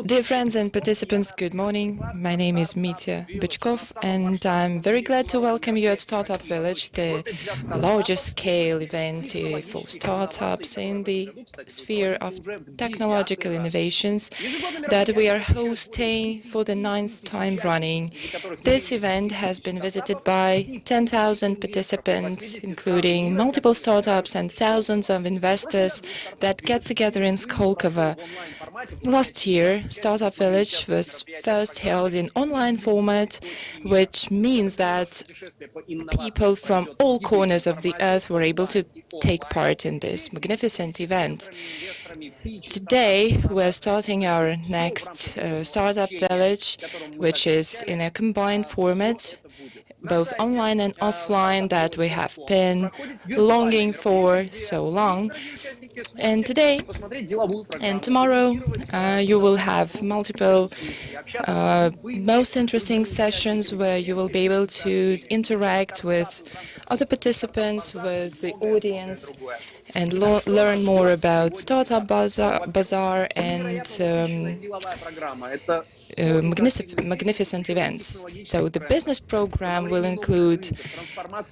Dear friends and participants, good morning. My name is Mitya Bychkov, and I'm very glad to welcome you at Startup Village, the largest scale event for startups in the sphere of technological innovations that we are hosting for the 9th time running. This event has been visited by 10,000 participants, including multiple startups and thousands of investors that get together in Skolkovo. Last year, Startup Village was first held in online format, which means that people from all corners of the earth were able to take part in this magnificent event. Today, we're starting our next Startup Village, which is in a combined format, both online and offline, that we have been longing for so long. And today and tomorrow, you will have multiple most interesting sessions where you will be able to interact with other participants, with the audience, and learn more about Startup Bazaar and magnificent events. So the business program will include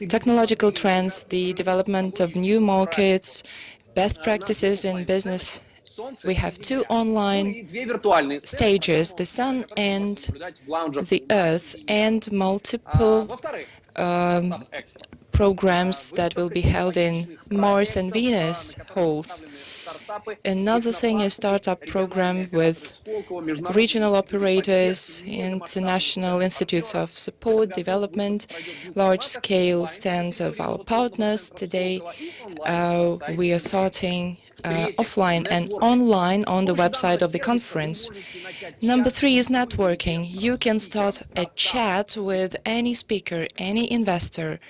technological trends, the development of new markets, best practices in business. We have two online stages, the Sun and the Earth, and multiple programs that will be held in Mars and Venus halls. Another thing is startup program with regional operators, international institutes of support, development, large-scale stands of our partners. Today, we are starting offline and online on the website of the conference. Number 3 is networking. You can start a chat with any speaker, any investor,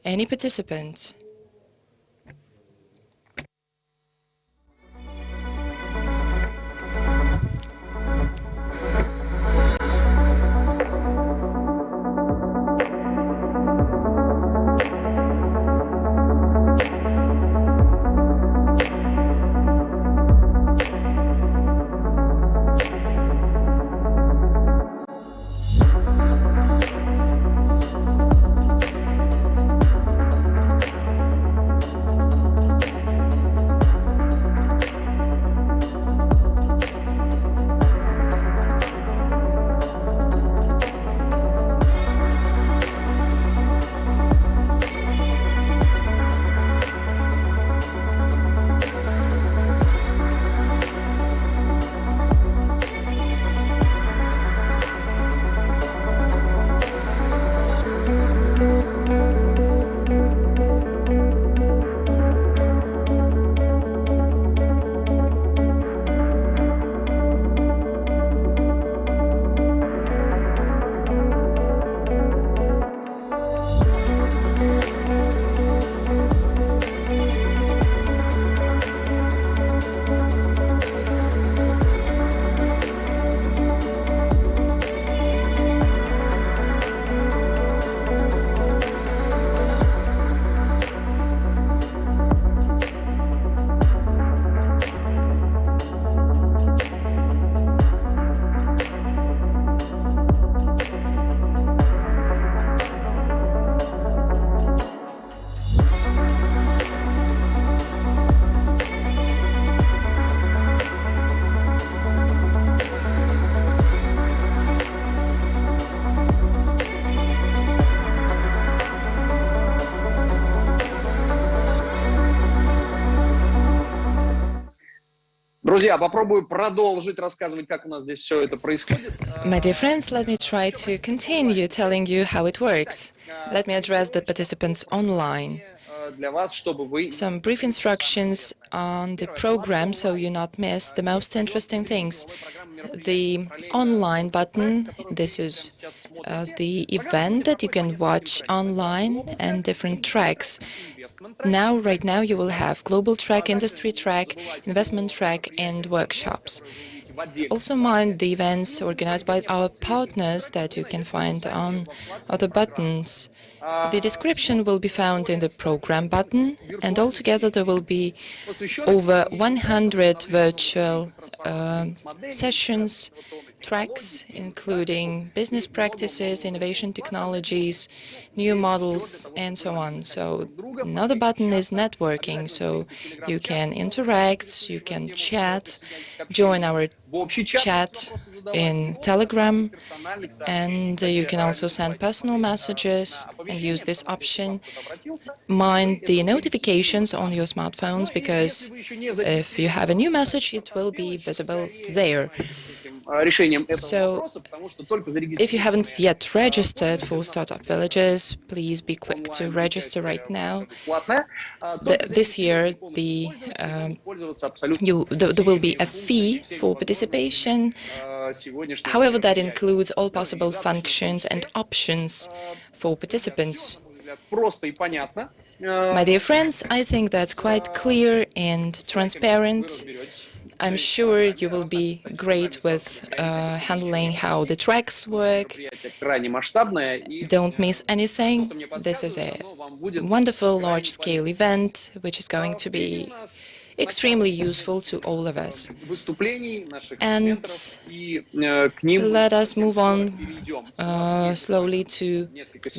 any participant. My dear friends, let me try to continue telling you how it works. Let me address the participants online. Some brief instructions on the program so you not miss the most interesting things. The online button, this is the event that you can watch online and different tracks. Right now you will have global track, industry track, investment track, and workshops. Also mind the events organized by our partners that you can find on other buttons. The description will be found in the program button, and altogether there will be over 100 virtual sessions, tracks, including business practices, innovation technologies, new models, and so on. So another button is networking, so you can interact, you can chat, join our chat in Telegram, and you can also send personal messages and use this option. Mind the notifications on your smartphones, because if you have a new message, it will be visible there. So, if you haven't yet registered for Startup Villages, please be quick to register right now. This year, there will be a fee for participation. However, that includes all possible functions and options for participants. My dear friends, I think that's quite clear and transparent. I'm sure you will be great with handling how the tracks work. Don't miss anything. This is a wonderful large-scale event which is going to be extremely useful to all of us. And let us move on slowly to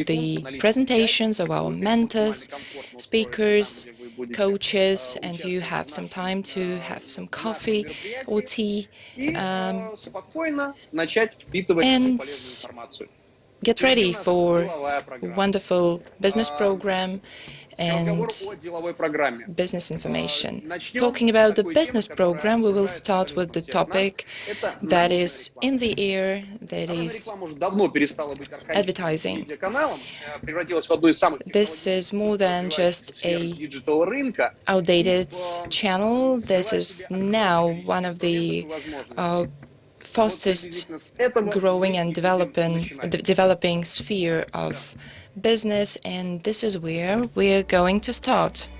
the presentations of our mentors, speakers, coaches, and you have some time to have some coffee or tea and get ready for a wonderful business program and business information. Talking about the business program, we will start with the topic that is in the air, that is advertising. This is more than just an outdated channel. This is now one of the fastest growing and developing sphere of business, and this is where we're going to start.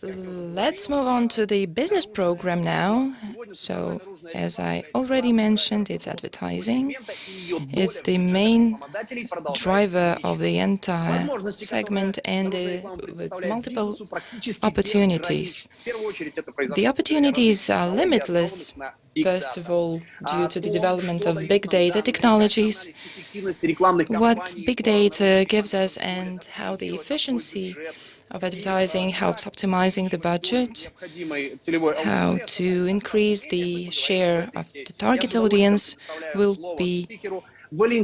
Let's move on to the business program now. So, as I already mentioned, it's advertising. It's the main driver of the entire segment, and with multiple opportunities. The opportunities are limitless. First of all, due to the development of big data technologies, what big data gives us and how the efficiency of advertising helps optimizing the budget, how to increase the share of the target audience will be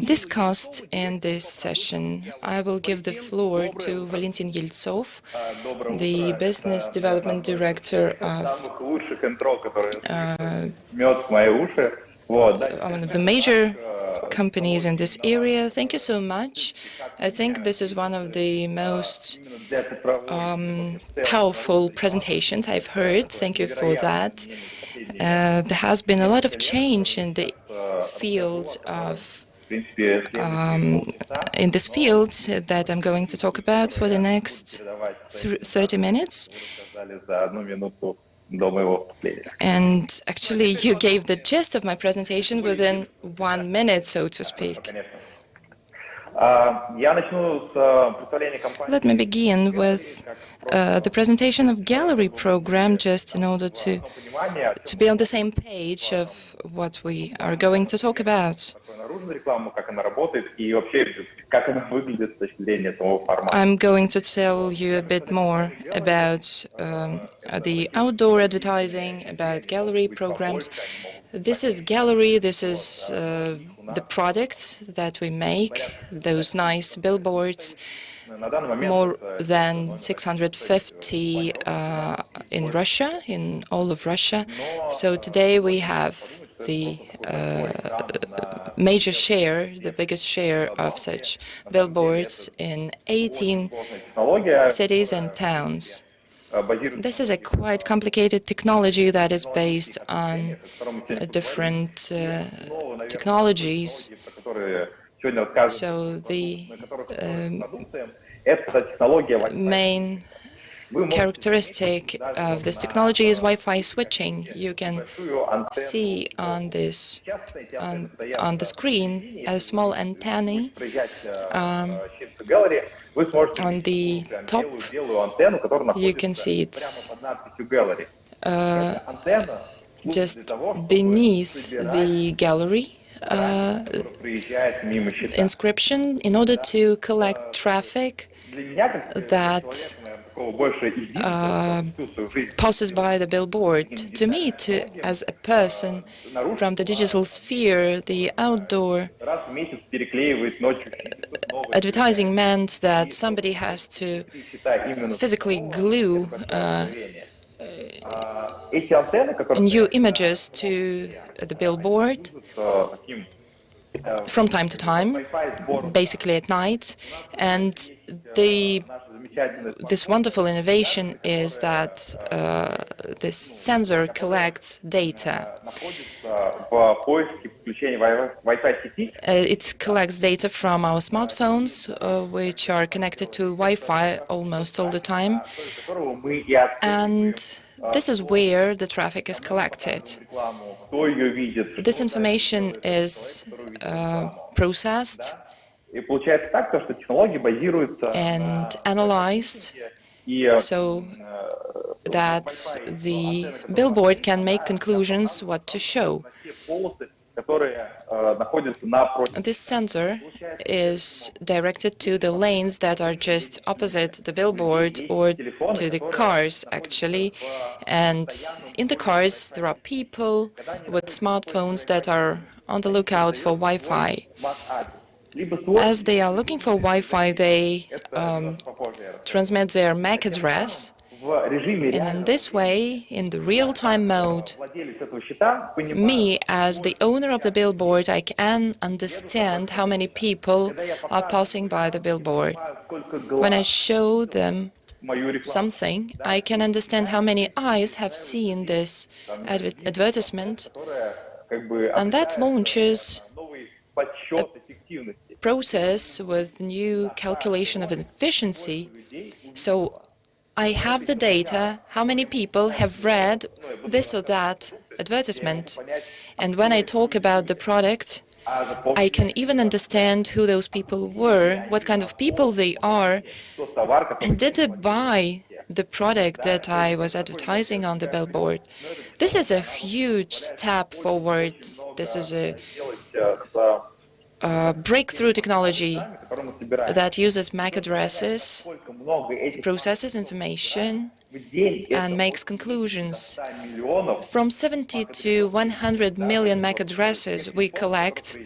discussed in this session. I will give the floor to Valentin Yeltsov, the Business Development Director of one of the major companies in this area. Thank you so much. I think this is one of the most powerful presentations I've heard. Thank you for that. There has been a lot of change in the field of in this field that I'm going to talk about for the next 30 minutes. And actually, you gave the gist of my presentation within 1 minute, so to speak. Let me begin with the presentation of gallery program, just in order to be on the same page of what we are going to talk about. I'm going to tell you a bit more about the outdoor advertising, about gallery programs. This is gallery, this is the product that we make, those nice billboards, more than 650 in Russia, in all of Russia. So today we have the major share, the biggest share of such billboards in 18 cities and towns. This is a quite complicated technology that is based on different technologies. So the main characteristic of this technology is Wi-Fi switching. You can see on this on the screen a small antenna on the top. You can see it's just beneath the gallery inscription in order to collect traffic that passes by the billboard. To me, as a person from the digital sphere, the outdoor advertising meant that somebody has to physically glue new images to the billboard from time to time, basically at night. And this wonderful innovation is that this sensor collects data. It collects data from our smartphones, which are connected to Wi-Fi almost all the time. And this is where the traffic is collected. This information is processed and analyzed so that the billboard can make conclusions what to show. This sensor is directed to the lanes that are just opposite the billboard or to the cars, actually. And in the cars, there are people with smartphones that are on the lookout for Wi-Fi. As they are looking for Wi-Fi, they transmit their MAC address. And in this way, in the real-time mode, me, as the owner of the billboard, I can understand how many people are passing by the billboard. When I show them something, I can understand how many eyes have seen this advertisement, and that launches a process with new calculation of efficiency. So I have the data, how many people have read this or that advertisement. And when I talk about the product, I can even understand who those people were, what kind of people they are, and did they buy the product that I was advertising on the billboard. This is a huge step forward. This is a breakthrough technology that uses MAC addresses, processes information, and makes conclusions. From 70 to 100 million MAC addresses we collect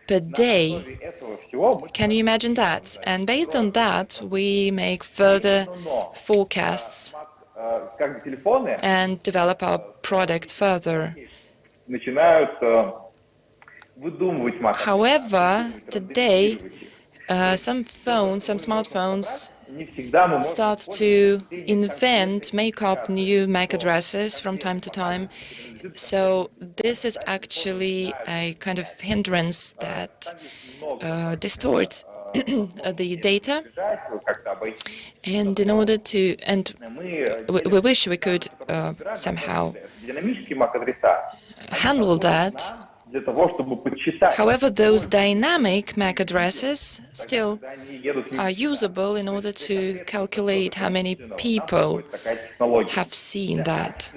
per day. Can you imagine that? And based on that, we make further forecasts and develop our product further. However, today, some smartphones start to make up new MAC addresses from time to time. So this is actually a kind of hindrance that distorts the data. And in order to, we wish we could somehow handle that. However, those dynamic MAC addresses still are usable in order to calculate how many people have seen that.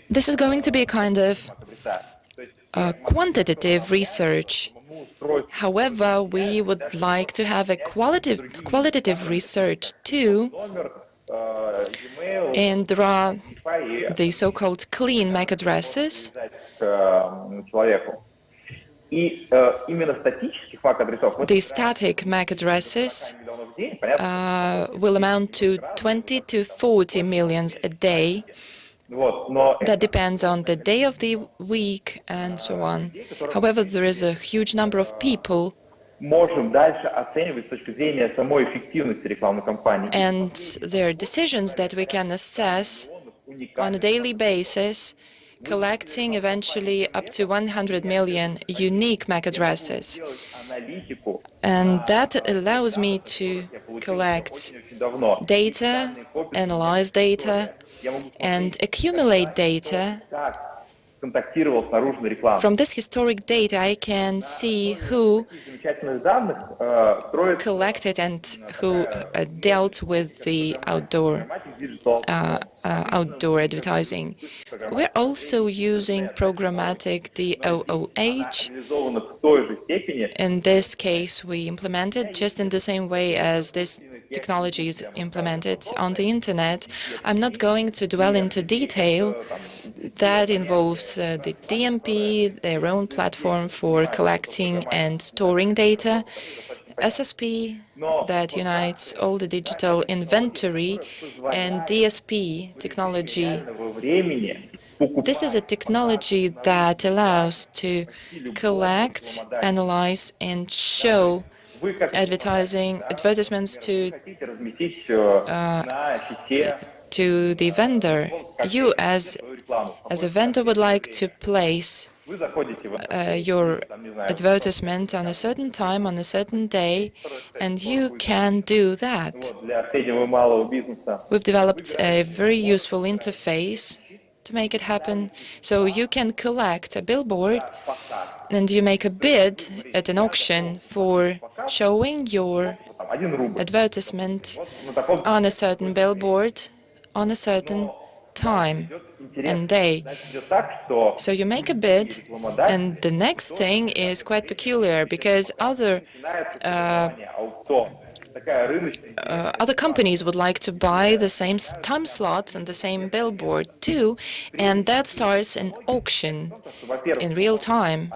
This is going to be a kind of quantitative research. However, we would like to have a qualitative research too. And there are the so-called clean MAC addresses. The static MAC addresses will amount to 20 to 40 million a day. That depends on the day of the week and so on. However, there is a huge number of people, and there are decisions that we can assess on a daily basis, collecting eventually up to 100 million unique MAC addresses. And that allows me to collect data, analyze data, and accumulate data. From this historic data, I can see who collected and who dealt with the outdoor advertising. We're also using programmatic DOOH. In this case, we implemented just in the same way as this technology is implemented on the internet. I'm not going to dwell into detail. That involves the DMP, their own platform for collecting and storing data, SSP that unites all the digital inventory, and DSP technology. This is a technology that allows to collect, analyze, and show advertisements to the vendor. You, as a vendor, would like to place your advertisement on a certain time, on a certain day, and you can do that. We've developed a very useful interface to make it happen. So you can collect a billboard and you make a bid at an auction for showing your advertisement on a certain billboard on a certain time and day. So you make a bid, and the next thing is quite peculiar because other companies would like to buy the same time slot and the same billboard too, and that starts an auction in real time.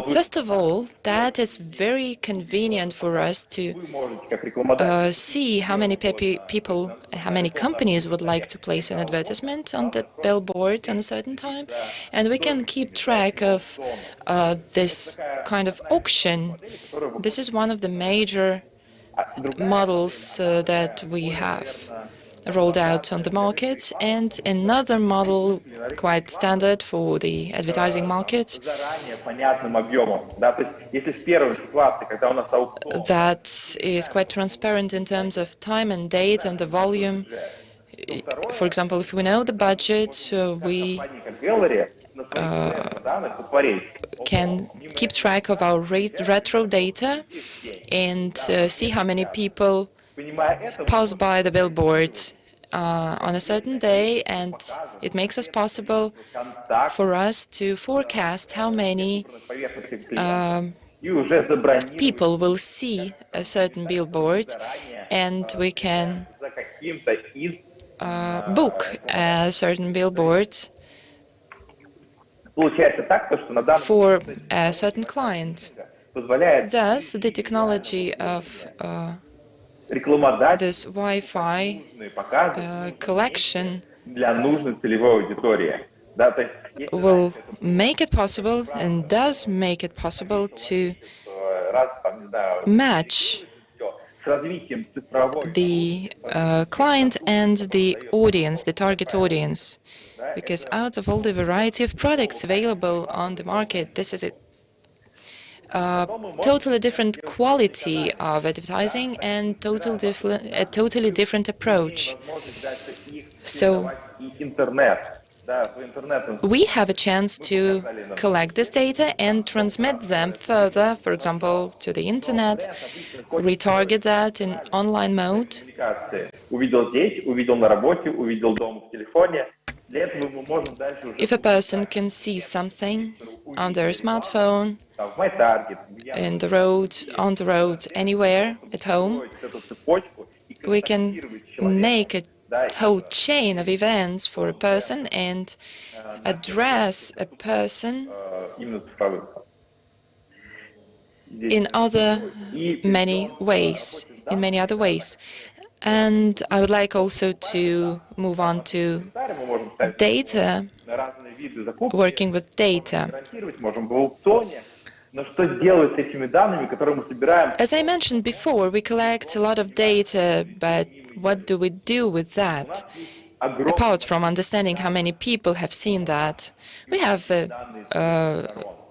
First of all, that is very convenient for us to see how many people, how many companies would like to place an advertisement on the billboard on a certain time, and we can keep track of this kind of auction. This is one of the major models that we have rolled out on the market, and another model quite standard for the advertising market that is quite transparent in terms of time and date and the volume. For example, if we know the budget, we can keep track of our retro data and see how many people pass by the billboards on a certain day, and it makes us possible for us to forecast how many people will see a certain billboard, and we can book a certain billboard for a certain client. Thus, the technology of this Wi-Fi collection will make it possible and does make it possible to match the client and the audience, the target audience. Because out of all the variety of products available on the market, this is a totally different quality of advertising and a totally different approach. So we have a chance to collect this data and transmit them further, for example, to the internet, retarget that in online mode. If a person can see something on their smartphone, in the road, on the road, anywhere, at home, we can make a whole chain of events for a person and address a person in many other ways. And I would like also to move on to data, working with data. As I mentioned before, we collect a lot of data, but what do we do with that? Apart from understanding how many people have seen that, we have a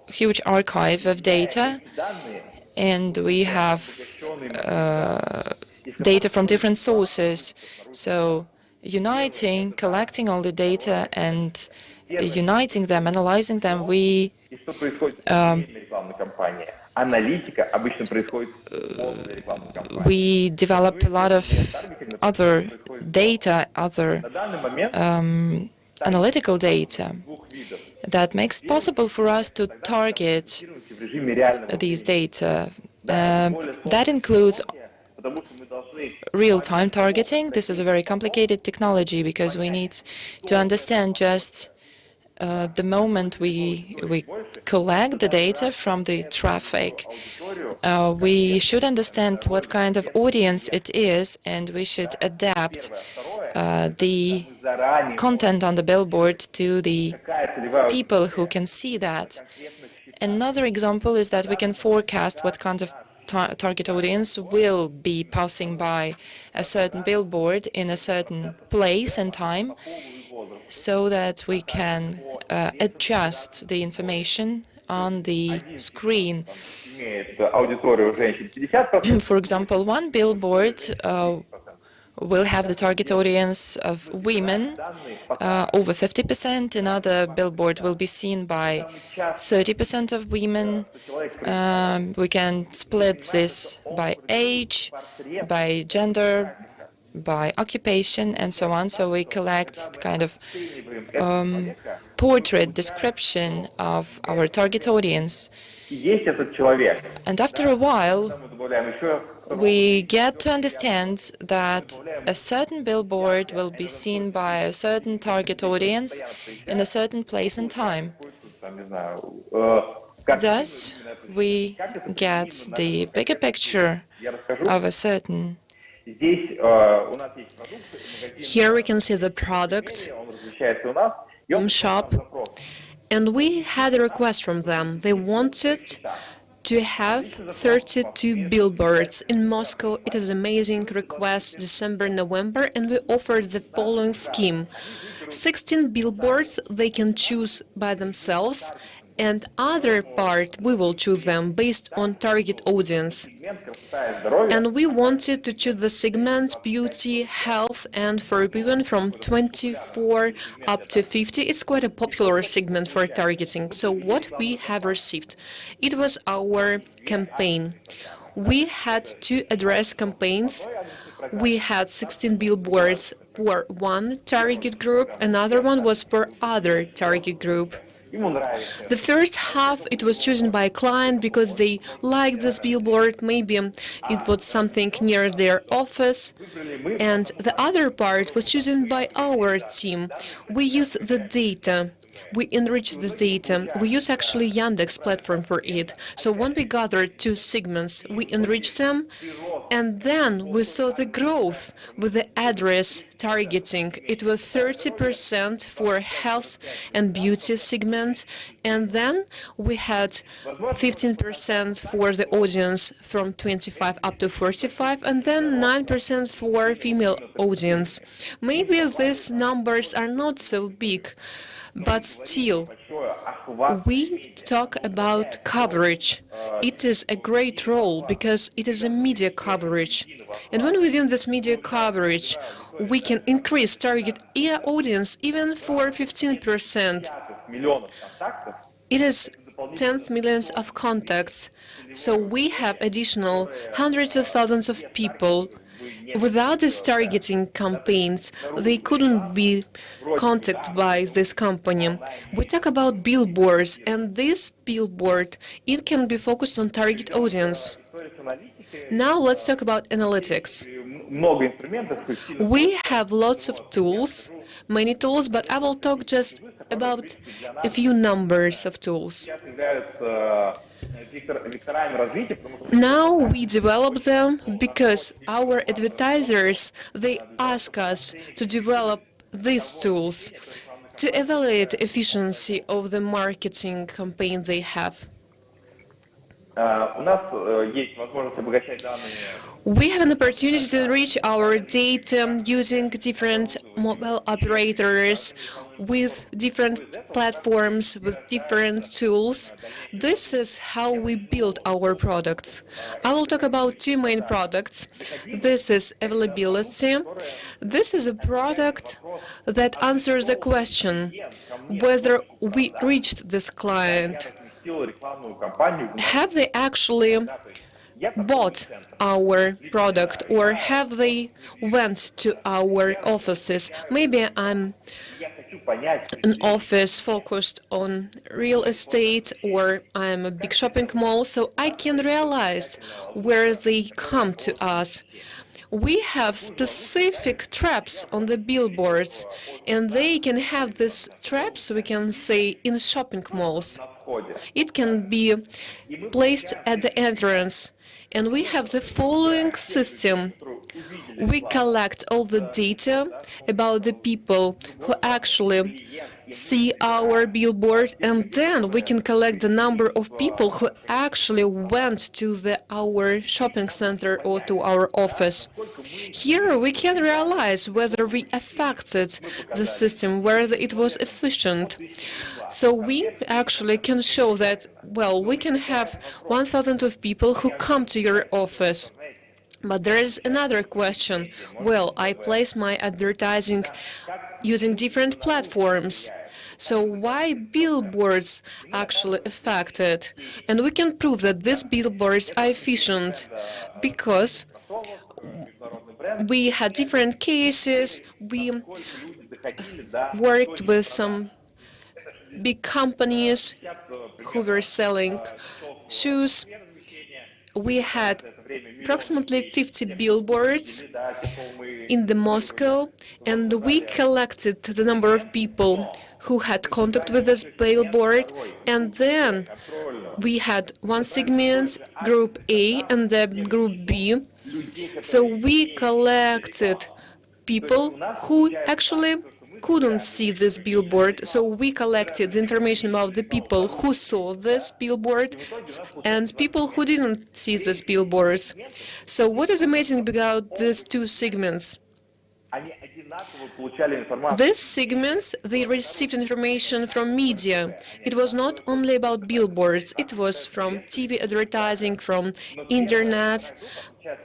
huge archive of data, and we have data from different sources. So collecting all the data and uniting them, analyzing them, we develop a lot of other data, other analytical data that makes it possible for us to target these data. That includes real-time targeting. This is a very complicated technology because we need to understand just the moment we collect the data from the traffic. We should understand what kind of audience it is, and we should adapt the content on the billboard to the people who can see that. Another example is that we can forecast what kind of target audience will be passing by a certain billboard in a certain place and time, so that we can adjust the information on the screen. For example, one billboard will have the target audience of women over 50%. Another billboard will be seen by 30% of women. We can split this by age, by gender, by occupation, and so on. So we collect kind of portrait description of our target audience. And after a while, we get to understand that a certain billboard will be seen by a certain target audience in a certain place and time. Thus, we get the bigger picture of a certain. Here we can see the product shop, and we had a request from them. They wanted to have 32 billboards in Moscow. It is an amazing request, December, November, and we offered the following scheme. 16 billboards they can choose by themselves, and other part we will choose them based on target audience. And we wanted to choose the segments beauty, health, and for women from 24 up to 50. It's quite a popular segment for targeting. So what we have received, it was our campaign. We had 2 address campaigns. We had 16 billboards for one target group, another one was for other target group. The first half, it was chosen by a client because they liked this billboard, maybe it was something near their office, and the other part was chosen by our team. We use the data. We enrich this data. We use actually Yandex platform for it. So when we gathered 2 segments, we enrich them And then we saw the growth with the address targeting. It was 30% for health and beauty segment, and then we had 15% for the audience from 25 up to 45, and then 9% for female audience. Maybe these numbers are not so big, but still, we talk about coverage. It is a great role because it is a media coverage. And when within this media coverage, we can increase target audience even for 15%. It is tens millions of contacts. So we have additional hundreds of thousands of people. Without these targeting campaigns, they couldn't be contacted by this company. We talk about billboards, and this billboard, it can be focused on target audience. Now let's talk about analytics. We have lots of tools, many tools, but I will talk just about a few numbers of tools. Now we develop them because our advertisers, they ask us to develop these tools to evaluate the efficiency of the marketing campaign they have. We have an opportunity to enrich our data using different mobile operators with different platforms, with different tools. This is how we build our products. I will talk about two main products. This is availability. This is a product that answers the question whether we reached this client. Have they actually bought our product, or have they went to our offices? Maybe I'm an office focused on real estate, or I'm a big shopping mall, so I can realize where they come to us. We have specific traps on the billboards, and they can have these traps, we can say, in shopping malls. It can be placed at the entrance, and we have the following system. We collect all the data about the people who actually see our billboard, and then we can collect the number of people who actually went to our shopping center or to our office. Here we can realize whether we affected the system, whether it was efficient. So we actually can show that, well, we can have 1,000 of people who come to your office. But there is another question. Well, I place my advertising using different platforms. So why billboards actually affected? And we can prove that these billboards are efficient because we had different cases. We worked with some big companies who were selling shoes. We had approximately 50 billboards in the Moscow, and we collected the number of people who had contact with this billboard, and then we had one segment, group A, and then group B. So we collected people who actually couldn't see this billboard, so we collected the information about the people who saw this billboard and people who didn't see this billboards. So what is amazing about these two segments? These segments, they received information from media. It was not only about billboards, it was from TV advertising, from internet.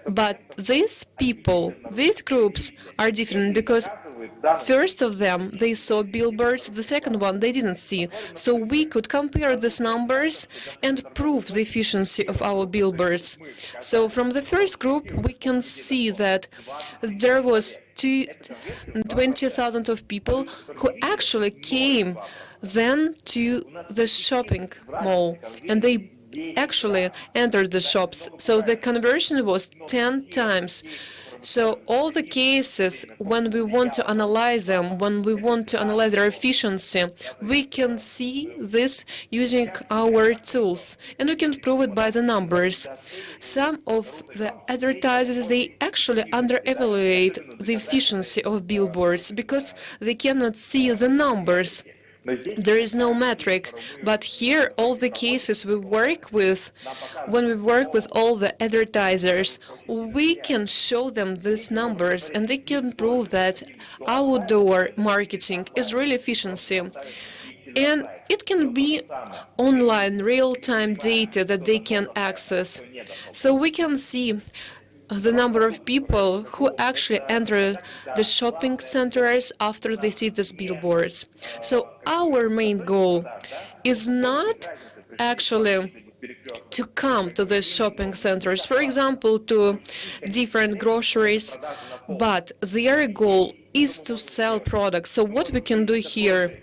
But these people, these groups are different because first of them, they saw billboards, the second one they didn't see. So we could compare these numbers and prove the efficiency of our billboards. So from the first group, we can see that there was 20,000 of people who actually came then to the shopping mall, and they actually entered the shops. So the conversion was 10 times. So all the cases, when we want to analyze them, when we want to analyze their efficiency, we can see this using our tools, and we can prove it by the numbers. Some of the advertisers, they actually under-evaluate the efficiency of billboards because they cannot see the numbers. There is no metric, but here all the cases we work with, when we work with all the advertisers, we can show them these numbers and they can prove that outdoor marketing is really efficiency. And it can be online, real-time data that they can access. So we can see the number of people who actually enter the shopping centers after they see these billboards. So our main goal is not actually to come to the shopping centers, for example, to different groceries, but their goal is to sell products. So what we can do here,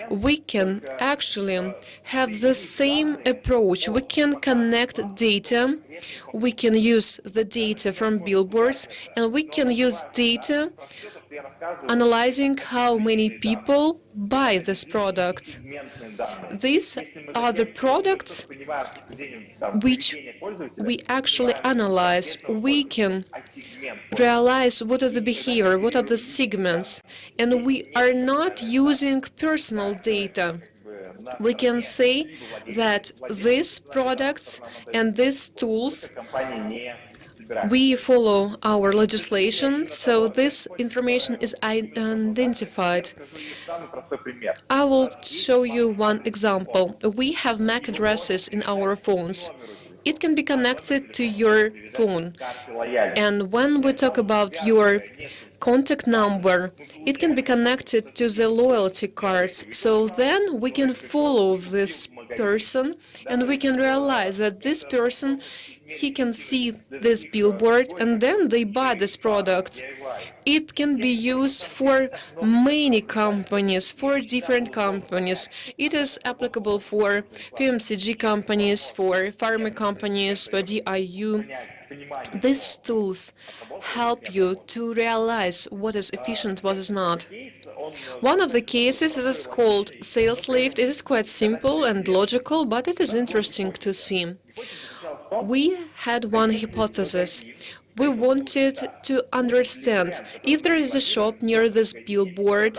we can actually have the same approach. We can connect data, we can use the data from billboards, and we can use data analyzing how many people buy this product. These are the products which we actually analyze. We can realize what are the behavior, what are the segments, and we are not using personal data. We can say that these products and these tools, we follow our legislation, so this information is identified. I will show you one example. We have MAC addresses in our phones. It can be connected to your phone. And when we talk about your contact number, it can be connected to the loyalty cards. So then we can follow this person and we can realize that this person, he can see this billboard and then they buy this product. It can be used for many companies, for different companies. It is applicable for FMCG companies, for pharma companies, for DIU. These tools help you to realize what is efficient, what is not. One of the cases is called sales lift. It is quite simple and logical, but it is interesting to see. We had one hypothesis. We wanted to understand if there is a shop near this billboard,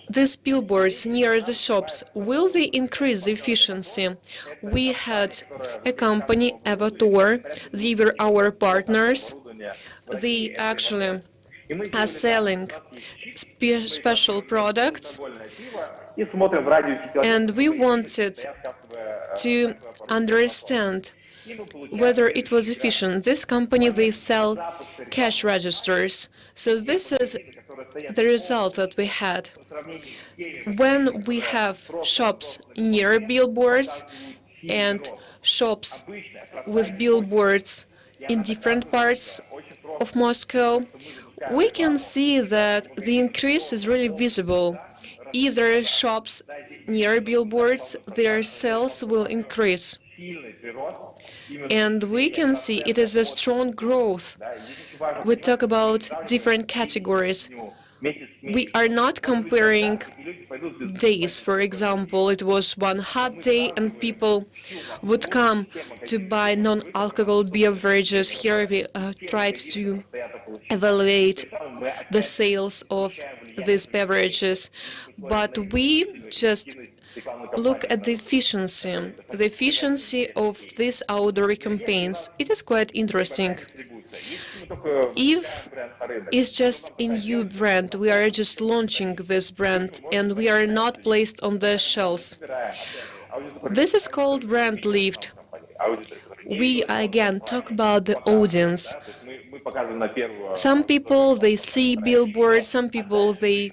these billboards near the shops, will they increase the efficiency? We had a company, Avatar, they were our partners. They actually are selling special products, and we wanted to understand whether it was efficient. This company, they sell cash registers. So this is the result that we had. When we have shops near billboards and shops with billboards in different parts of Moscow, we can see that the increase is really visible. If there are shops near billboards, their sales will increase. And we can see it is a strong growth. We talk about different categories. We are not comparing days. For example, it was one hot day and people would come to buy non-alcoholic beverages. Here we tried to evaluate the sales of these beverages, but we just look at the efficiency of these outdoor campaigns. It is quite interesting. If it's just a new brand, we are just launching this brand and we are not placed on the shelves. This is called brand lift. We again talk about the audience. Some people, they see billboards, some people, they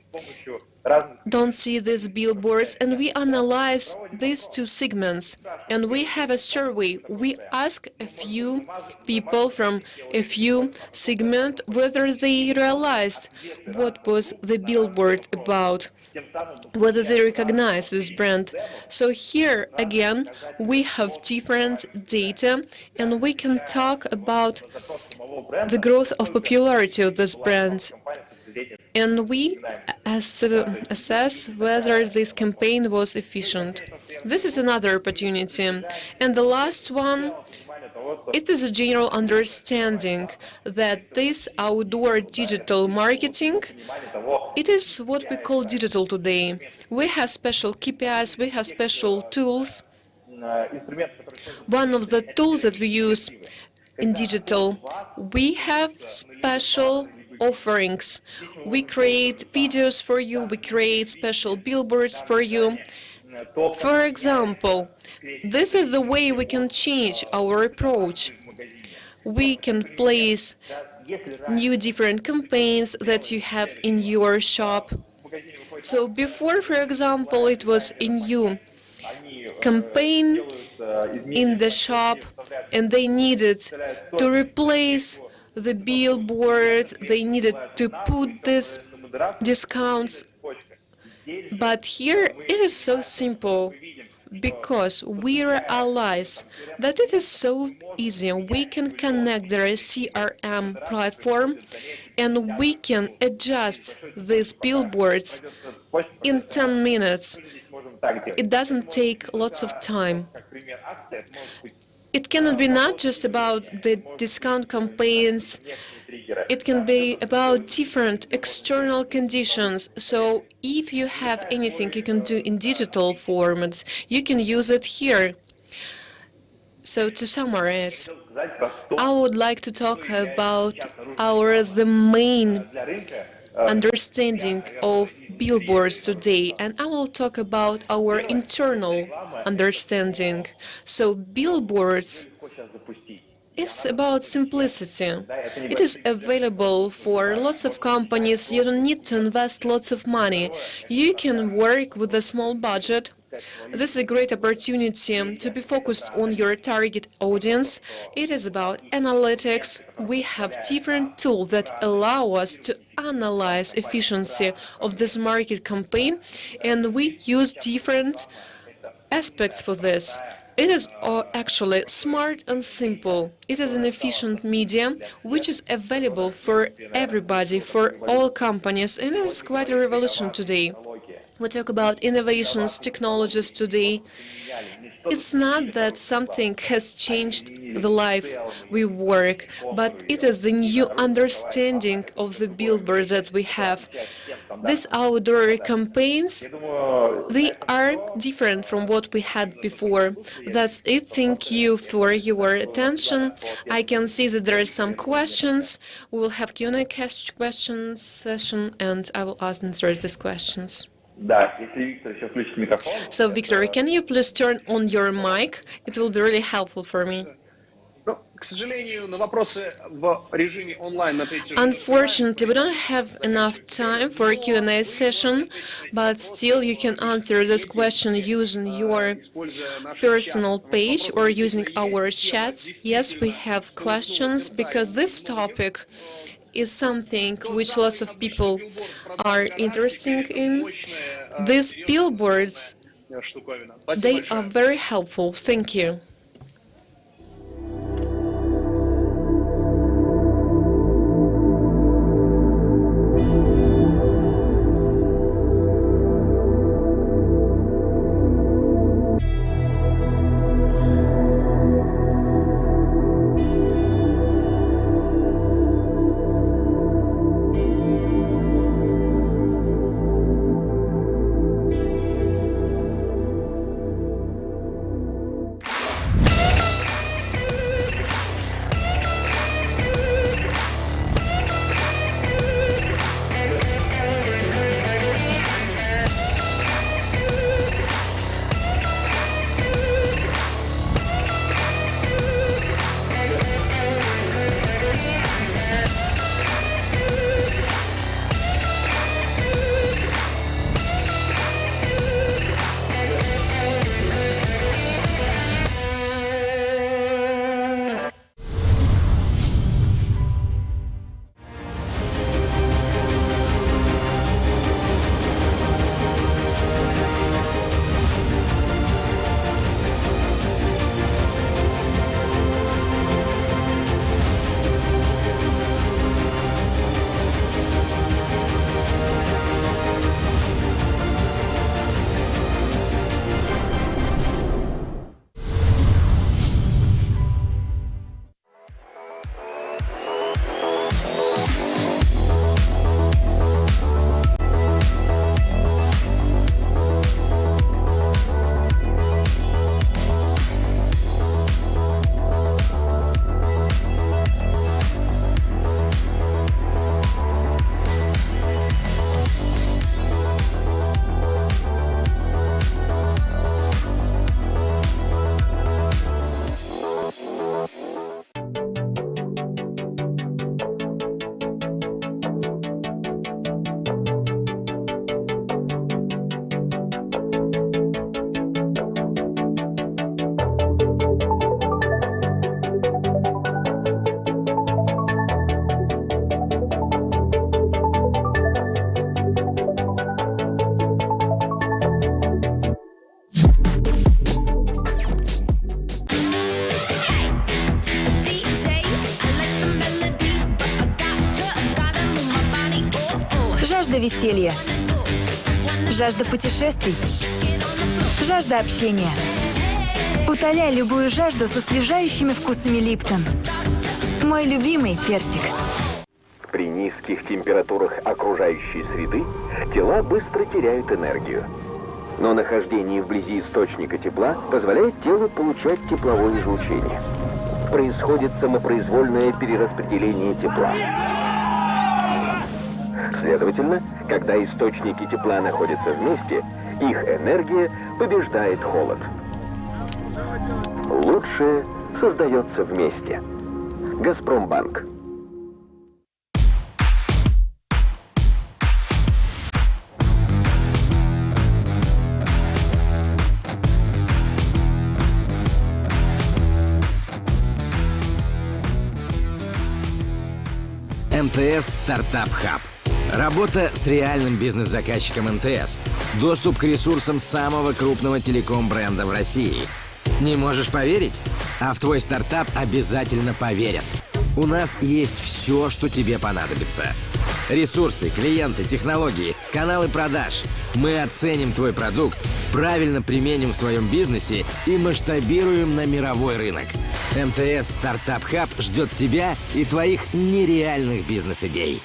don't see these billboards, and we analyze these two segments, and we have a survey. We ask a few people from a few segment whether they realized what was the billboard about, whether they recognize this brand. So here again we have different data, and we can talk about the growth of popularity of this brand, and we assess whether this campaign was efficient. This is another opportunity. And the last one, it is a general understanding that this outdoor digital marketing, it is what we call digital today. We have special KPIs, we have special tools. One of the tools that we use in digital, we have special offerings. We create videos for you, we create special billboards for you. For example, this is the way we can change our approach. We can place new different campaigns that you have in your shop. So before, for example, it was a new campaign in the shop, and they needed to replace the billboard, they needed to put these discounts. But here it is so simple, because we realize that it is so easy. We can connect their CRM platform, and we can adjust these billboards in 10 minutes. It doesn't take lots of time. It cannot be not just about the discount campaigns. It can be about different external conditions. So if you have anything you can do in digital formats, you can use it here. So to summarize, I would like to talk about the main understanding of billboards today, and I will talk about our internal understanding. So billboards is about simplicity. It is available for lots of companies. You don't need to invest lots of money. You can work with a small budget. This is a great opportunity to be focused on your target audience. It is about analytics. We have different tools that allow us to analyze efficiency of this market campaign, and we use different aspects for this. It is actually smart and simple. It is an efficient medium which is available for everybody, for all companies, and it is quite a revolution today. We talk about innovations, technologies today. It's not that something has changed the life we work, but it is the new understanding of the billboard that we have. These outdoor campaigns, they are different from what we had before. That's it. Thank you for your attention. I can see that there are some questions. We will have Q&A question session, and I will answer these questions. So, Victor, can you please turn on your mic? It will be really helpful for me. Unfortunately, we don't have enough time for a Q&A session, but still you can answer this question using your personal page or using our chats. Yes, we have questions, because this topic is something which lots of people are interested in. These billboards, they are very helpful. Thank you. Жажда веселья. Жажда путешествий. Жажда общения. Утоляй любую жажду с освежающими вкусами Липтон. Мой любимый персик. При низких температурах окружающей среды тела быстро теряют энергию. Но нахождение вблизи источника тепла позволяет телу получать тепловое излучение. Происходит самопроизвольное перераспределение тепла. Следовательно, когда источники тепла находятся вместе, их энергия побеждает холод. Лучшее создается вместе. Газпромбанк. МТС Стартап Хаб. Работа с реальным бизнес-заказчиком МТС. Доступ к ресурсам самого крупного телеком-бренда в России. Не можешь поверить? А в твой стартап обязательно поверят. У нас есть все, что тебе понадобится. Ресурсы, клиенты, технологии, каналы продаж. Мы оценим твой продукт, правильно применим в своем бизнесе и масштабируем на мировой рынок. МТС Стартап Хаб ждет тебя и твоих нереальных бизнес-идей.